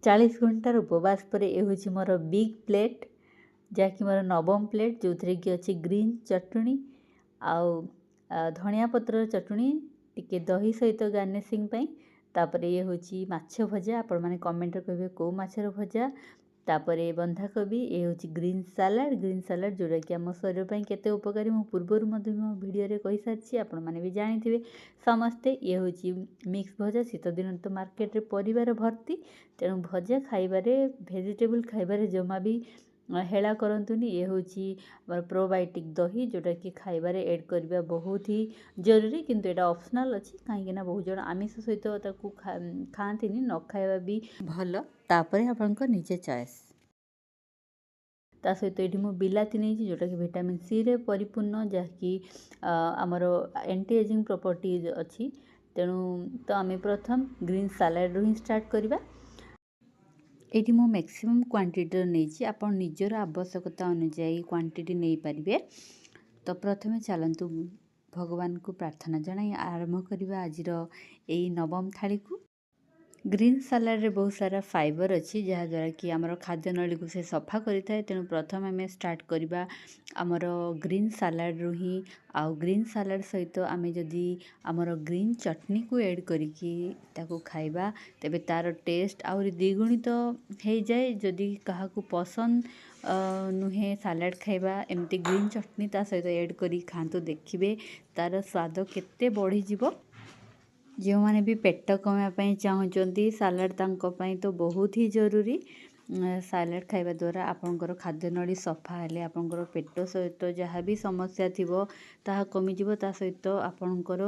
40 घंटार उपवास पर ये हूँ मोर बिग प्लेट जहाँकि मोर नवम प्लेट जो थी कि अच्छी ग्रीन चटनी आउ धनिया पत्र चटनी टिके दही सहित गार्निशिंग तापर ये हूँ माछ भजा आपण मैंने कमेंट कहे कौ माछर भजा तापरे बंधाकोबी ये हूँ ग्रीन सालाड जोटा कि आम शरीर पर केते उपकारी मु पूर्वर मो भिडियो कही सारी आपण मैंने भी जानी समस्ते ये हूँ मिक्स भजा शीत दिन तो मार्केट रे परिवार भर्ती तेणु भजा खाइबारे भेजिटेबल खाइबारे जमा भी हेला करंतुनी ये हूँ प्रोबायोटिक दही जोटा कि खाइबारे ऐड करबा बहुत ही जरूरी किंतु एटा ऑप्शनल अच्छी कहीं बहुत जन आमिष सहित खाती न खाइबा भी भल तापरे आपनको निजे चॉइस ता सहित ये बिलाती नहीं जोटा कि विटामिन सी रे परिपूर्ण जहाँकि आमर एंटी एजिंग प्रॉपर्टीज अच्छी तेणु तो आम प्रथम ग्रीन सालाड रू ही स्टार्ट करवा ये मु मैक्सिमम क्वांटिटी नहीं आप निजर आवश्यकता अनुजाई क्वांटिटी नहीं पारे तो प्रथमे चलतु भगवान को प्रार्थना जनाई आरंभ करवा आज यही नवम थाली को ग्रीन सालाड रे बहुत सारा फाइबर अच्छी जहाँद्वारा कि आमर खाद्य नली को से सफा करें तेणु प्रथम आम स्टार्ट करवा आमर ग्रीन सालाड रू ही आउ ग्रीन सालाड सहित आम जदि आमर ग्रीन चटनी को ऐड करिकी ताको खाइबा तेबे तार टेस्ट आउरी द्विगुणित हो जाए जदि क्या पसंद नुहे सालाड खाइबा एमती ग्रीन चटनी ता सहित ऐड करी खातु देखिए तार स्वाद केते बढ़ी जिवो जो मैंने भी पेट कमाई चाहूँगी सालाड तांको तो बहुत ही जरूरी सालाड खाइबा द्वारा आपंकर खाद्य नली सफा हेले आपंकर पेट सहित जहाँ भी समस्या थिबो ताहा कमिजिवो ता सहित आपंकर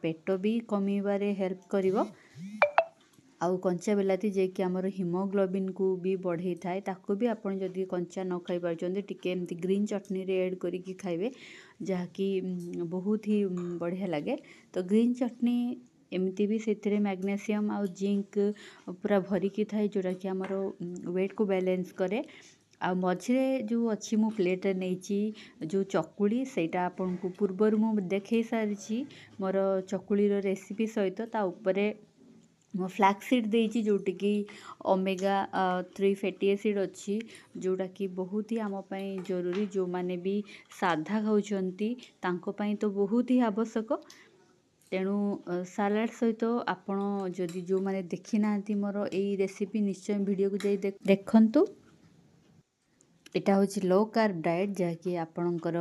पेट भी कमीबारे हेल्प करिवो आउ कंचा बिलाती जे कि आमर हिमोग्लोबिन को भी बढ़े थाए ताको भी आपन जदि कंचा न खाई पारछन्ते टिके एमती ग्रीन चटनी रे ऐड करिकी खाइबे जहाँकि बहुत ही बढ़िया लगे तो ग्रीन चटनी एमती भी से मैग्नेशियम आउ जिंक पूरा भरिकी थाए जोटा कि आमर वेट को बैलेंस करे आ मझे जो अच्छी मु प्लेट नहीं जो चकुड़ी सेटा आपन को पूर्वर मु देखे सारी मोर चकुड़ीर रेसिपी सहित ता उपरे मो फ्लैक्सीड देइछि जोटी कि ओमेगा 3 फैटी एसिड अच्छी जोटा कि बहुत ही आम पाई जरूरी जो माने भी साधा खाउछंती तांको पाई तो बहुत ही आवश्यक तेणु सालाड सहित आपण जदि जो माने देखि नांती मोर एई रेसिपी निश्चय वीडियो को जाई देखंतु एटा हूँ लो कार्ब डाएट जहाँकि आपणकर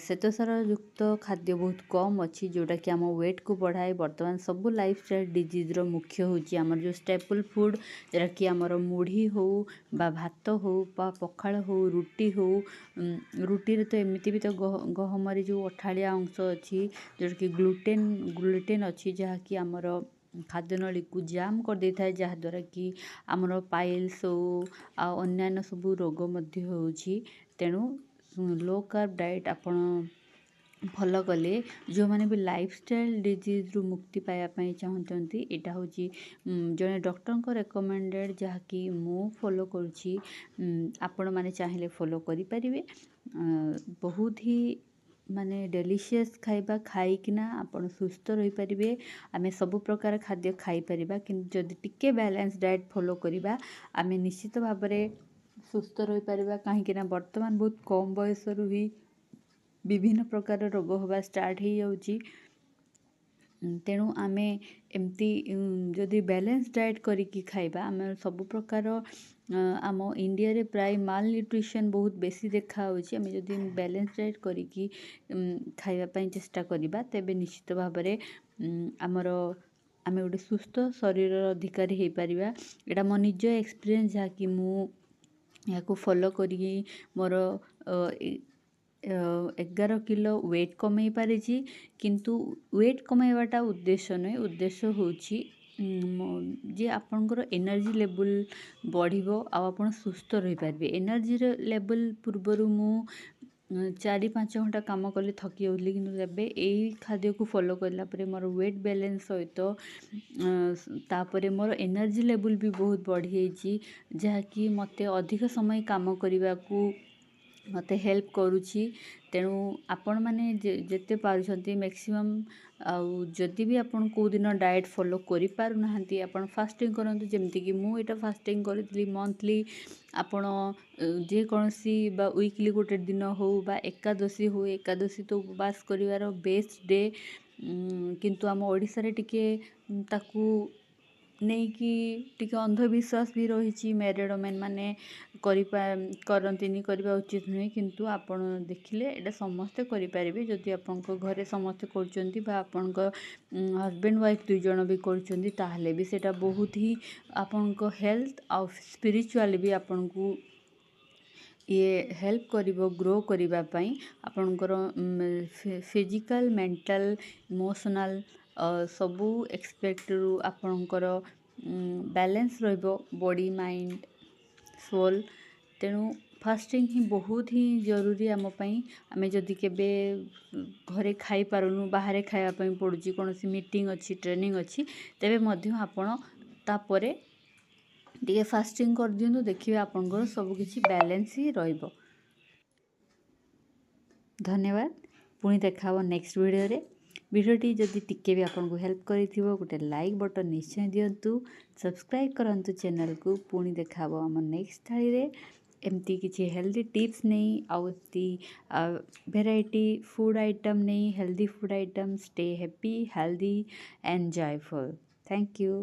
श्वेतसार युक्त खाद्य बहुत कम अच्छी जोटा कि आम वेट को बढ़ाए बर्तमान सबू लाइफस्टाइल डिजीज्र मुख्य हूँ आमर जो स्टेपल फूड जोटा कि आमर मुढ़ी हो बा भात हो बा पखाल हो रुटी हो रुटी तो एमती भी तो गहमरी जो अठाड़िया अंश अच्छी जोटा कि ग्लूटेन अच्छी जहाँकि आमर खाद्य नली को जाम कर दे था जहाँद्वारा कि आमर पाइल्स हो अन्य सब रोग मध्य होउछि तेणु लो कार्ब डाएट आपण फॉलो कले जो माने भी लाइफस्टाइल डिजीज रु मुक्ति पाया चाहते यहाँ हूँ जड़े डॉक्टर को रेकमेंडेड जहाँकि मु फॉलो करुँची आपण माने चाहिए फॉलो करें बहुत ही माने डेलीशियस खाइबा खाइकिना आपण सुस्थ रही पारिबे आमे सब प्रकार खाद्य खाई परिबा किंतु जदि टिके बैलेंस डाएट फॉलो करिबा आमे निश्चित भाव में सुस्थ रही पारिबा कहीं ना वर्तमान बहुत कम बयस रु ही विभिन्न प्रकार रोग होगा स्टार्ट हो जाउची तेणु आमे एमती जदि बैलेंस डाएट करिकी खाइबा आमे सब प्रकार आम इंडिया रे प्राय माल न्यूट्रिशन बहुत बेसी देखा होची आमे जदि बैलेंस डाएट करिकी खाइबा पई चेष्टा करिबा तेबे निश्चित भाव में आमर आमे गोटे सुस्थ शरीर अधिकारी हो पारिबा एटा मो निज एक्सपीरियंस जहाँकि मु या फॉलो करी मोर 11 किलो वेट कमे पारे किंतु वेट कमेवाटा उद्देश्य नहीं उद्देश्य होची जे आपनकर एनर्जी लेवल बढ़िबो आ आपण सुस्थ रही पारबे एनर्जी लेवल पूर्वर मु 4-5 घंटा काम कले थकी जाऊली कि यही खाद्य को फॉलो कला मोर वेट बैलेंस सहित तापरे मोर एनर्जी लेवल भी बहुत बढ़ी जहाँकि मते अधिक समय काम करने को ମୋତେ ହେଲ୍ପ କରୁଛି। ତେଣୁ ଆପଣମାନେ ଯେତେ ପାରୁଛନ୍ତି ମ୍ୟାକ୍ସିମମ୍, ଆଉ ଯଦି ବି ଆପଣ କେଉଁଦିନ ଡାଏଟ୍ ଫଲୋ କରିପାରୁନାହାନ୍ତି ଆପଣ ଫାଷ୍ଟିଂ କରନ୍ତୁ। ଯେମିତିକି ମୁଁ ଏଇଟା ଫାଷ୍ଟିଂ କରିଥିଲି ମନ୍ଥଲି। ଆପଣ ଯେକୌଣସି ବା ୱିକଲି ଗୋଟେ ଦିନ ହଉ ବା ଏକାଦଶୀ ହଉ, ଏକାଦଶୀ ତ ଉପବାସ କରିବାର ବେଷ୍ଟ ଡେ। କିନ୍ତୁ ଆମ ଓଡ଼ିଶାରେ ଟିକେ ତାକୁ ନେଇକି ଟିକେ ଅନ୍ଧବିଶ୍ୱାସ ବି ରହିଛି। ମ୍ୟାରେଡ଼ ଓମେନ୍ ମାନେ କରନ୍ତିନି, କରିବା ଉଚିତ ନୁହେଁ। କିନ୍ତୁ ଆପଣ ଦେଖିଲେ ଏଇଟା ସମସ୍ତେ କରିପାରିବେ। ଯଦି ଆପଣଙ୍କ ଘରେ ସମସ୍ତେ କରୁଛନ୍ତି ବା ଆପଣଙ୍କ ହଜବେଣ୍ଡ ୱାଇଫ୍ ଦୁଇ ଜଣ ବି କରୁଛନ୍ତି, ତାହେଲେ ବି ସେଇଟା ବହୁତ ହିଁ ଆପଣଙ୍କ ହେଲ୍ଥ ଆଉ ସ୍ପିରିଚୁଆଲି ବି ଆପଣଙ୍କୁ ହେଲ୍ପ କରିବ ଗ୍ରୋ କରିବା ପାଇଁ। ଆପଣଙ୍କର ଫିଜିକାଲ, ମେଣ୍ଟାଲ, ଇମୋସନାଲ ସବୁ ଏକ୍ସପେକ୍ଟରୁ ଆପଣଙ୍କର ବାଲାନ୍ସ ରହିବ, ବଡ଼ି, ମାଇଣ୍ଡ, ସୋଲ୍। ତେଣୁ ଫାଷ୍ଟିଂ ହିଁ ବହୁତ ହିଁ ଜରୁରୀ ଆମ ପାଇଁ। ଆମେ ଯଦି କେବେ ଘରେ ଖାଇପାରୁନୁ, ବାହାରେ ଖାଇବା ପାଇଁ ପଡ଼ୁଛି, କୌଣସି ମିଟିଂ ଅଛି, ଟ୍ରେନିଂ ଅଛି, ତେବେ ମଧ୍ୟ ଆପଣ ତାପରେ ଟିକେ ଫାଷ୍ଟିଂ କରିଦିଅନ୍ତୁ। ଦେଖିବେ ଆପଣଙ୍କର ସବୁକିଛି ବାଲାନ୍ସ ହିଁ ରହିବ। ଧନ୍ୟବାଦ। ପୁଣି ଦେଖା ହେବ ନେକ୍ସଟ ଭିଡ଼ିଓରେ। ଭିଡ଼ିଓଟି ଯଦି ଟିକେ ବି ଆପଣଙ୍କୁ ହେଲ୍ପ କରିଥିବ ଗୋଟେ ଲାଇକ୍ ବଟନ୍ ନିଶ୍ଚୟ ଦିଅନ୍ତୁ। ସବସ୍କ୍ରାଇବ୍ କରନ୍ତୁ ଚ୍ୟାନେଲକୁ। ପୁଣି ଦେଖା ହେବ ଆମ ନେକ୍ସଟ ଥାଳିରେ ଏମିତି କିଛି ହେଲ୍ଦି ଟିପ୍ସ ନେଇ, ଆଉ ଏମିତି ଭେରାଇଟି ଫୁଡ଼ ଆଇଟମ୍ ନେଇ, healthy food item. Stay happy, healthy, enjoyful. Thank you.